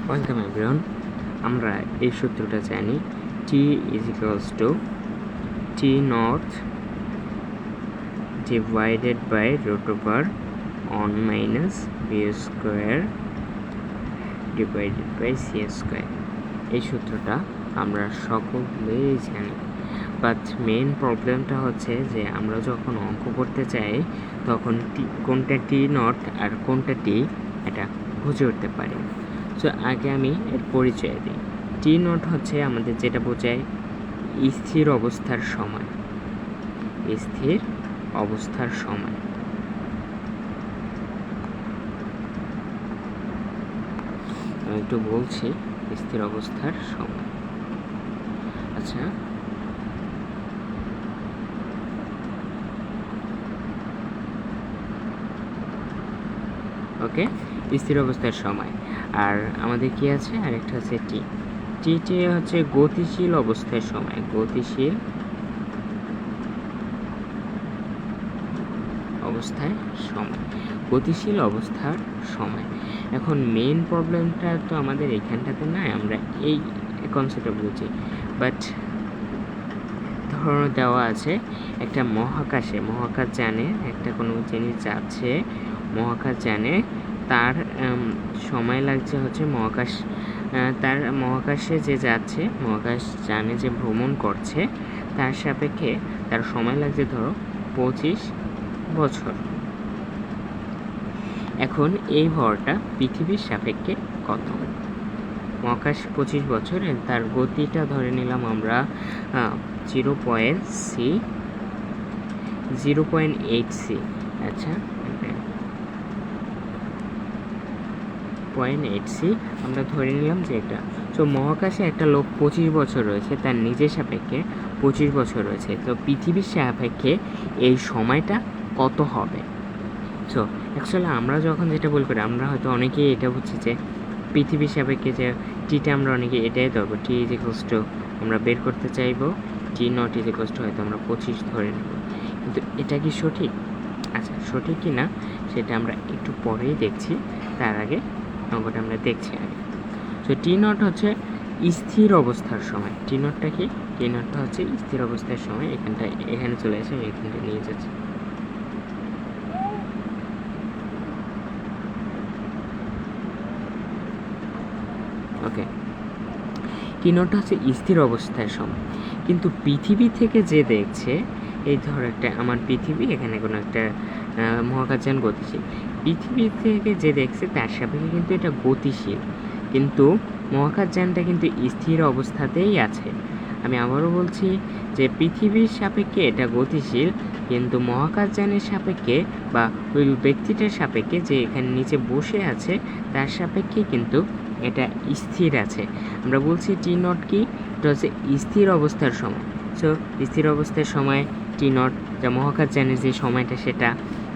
Welcome everyone. আমরা এই সূত্রটা জানি, T is equals to T naught divided by root over one minus V square divided by C square. এই সূত্রটা আমরা সকলেই জানি, বাট মেন প্রবলেমটা হচ্ছে যে আমরা যখন অঙ্ক করতে চাই তখন কোনটা টি নট আর কোনটা টি এটা বুঝে উঠতে পারি। সো আগে আমি এর পরিচয় দিই। টি নট হচ্ছে আমাদের যেটা বোঝায় স্থির অবস্থার সময়, স্থির অবস্থার সময়। আমি একটু বলছি স্থির অবস্থার সময়। আচ্ছা, ওকে, স্থির অবস্থার সময়। আর আমাদের কি আছে, আরেকটা আছে টি। টি হচ্ছে গতিশীল অবস্থার সময়, গতিশীল অবস্থায় সময়, গতিশীল অবস্থার সময়। এখন মেইন প্রবলেমটা তো আমাদের এখানটাতে নাই, আমরা এই কনসেপ্টটা বুঝি। বাট ধরো দেওয়া আছে একটা মহাকাশে, মহাকাশ যানে একটা কোনো জিনিস যাচ্ছে, মহাকাশ যানে তার সময় লাগছে হচ্ছে তার মহাকাশে যে যাচ্ছে, মহাকাশ যানে যে ভ্রমণ করছে তার সাপেক্ষে তার সময় লাগছে ধরো 25 বছর। এখন এই ভরটা পৃথিবীর সাপেক্ষে কত? মহাকাশ 25 বছর, তার গতিটা ধরে নিলাম আমরা 0.8 সি। আচ্ছা, 0.8 সি আমরা ধরে নিলাম যে এটা। তো মহাকাশে একটা লোক 25 বছর রয়েছে, তার নিজের সাপেক্ষে 25 বছর রয়েছে, তো পৃথিবীর সাপেক্ষে এই সময়টা কত হবে? সো অ্যাকচুয়ালি আমরা যখন যেটা বলবো, আমরা হয়তো অনেকেই এটা বুঝছি যে পৃথিবীর সাপেক্ষে যে টিটা আমরা অনেকে এটাই ধরবো, টি ইজ ইকুয়ালস টু আমরা বের করতে চাইবো টি নট ইজ ইকুয়ালস টু হয়তো আমরা 25 ধরে নেব। কিন্তু এটা কি সঠিক? আচ্ছা, সঠিক কি না সেটা আমরা একটু পরেই দেখছি, তার আগে অঙ্কটা আমরা দেখছি আগে। তো টি নট হচ্ছে স্থির অবস্থার সময়। টি নটটা কি? টি নটটা হচ্ছে স্থির অবস্থার সময়। এখানে চলে আসে, আমি এখানটা নিয়ে যাচ্ছি। ওকে, টি নটটা হচ্ছে স্থির অবস্থার সময়। কিন্তু পৃথিবী থেকে যে দেখছে, এই ধর একটা আমার পৃথিবী, এখানে কোনো একটা মহাকাশযান গতিশীল, পৃথিবী থেকে যে দেখছে তার সাপেক্ষে কিন্তু এটা গতিশীল, কিন্তু মহাকাশযানটা কিন্তু স্থির অবস্থাতেই আছে। আমি আবারও বলছি যে পৃথিবীর সাপেক্ষে এটা গতিশীল, কিন্তু মহাকাশযানের সাপেক্ষে বা ওই ব্যক্তিটার সাপেক্ষে যে এখানে নিচে বসে আছে তার সাপেক্ষে কিন্তু এটা স্থির আছে। আমরা বলছি টি নট কি? এটা হচ্ছে স্থির অবস্থার সময়। সো স্থির অবস্থার সময় টি নট, যা মহাকাশযানের যে সময়টা সেটা,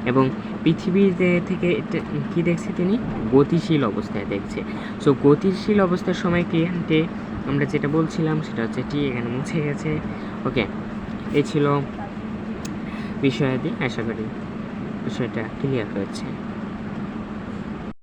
এবং পৃথিবীর থেকে কী দেখছে তিনি? গতিশীল অবস্থায় দেখছে। সো গতিশীল অবস্থার সময় ক্লিয়ারতে আমরা যেটা বলছিলাম সেটা হচ্ছে টি, এখানে মুছে গেছে। ওকে, এই ছিল বিষয়াদি। আশা করি বিষয়টা ক্লিয়ার হয়েছে।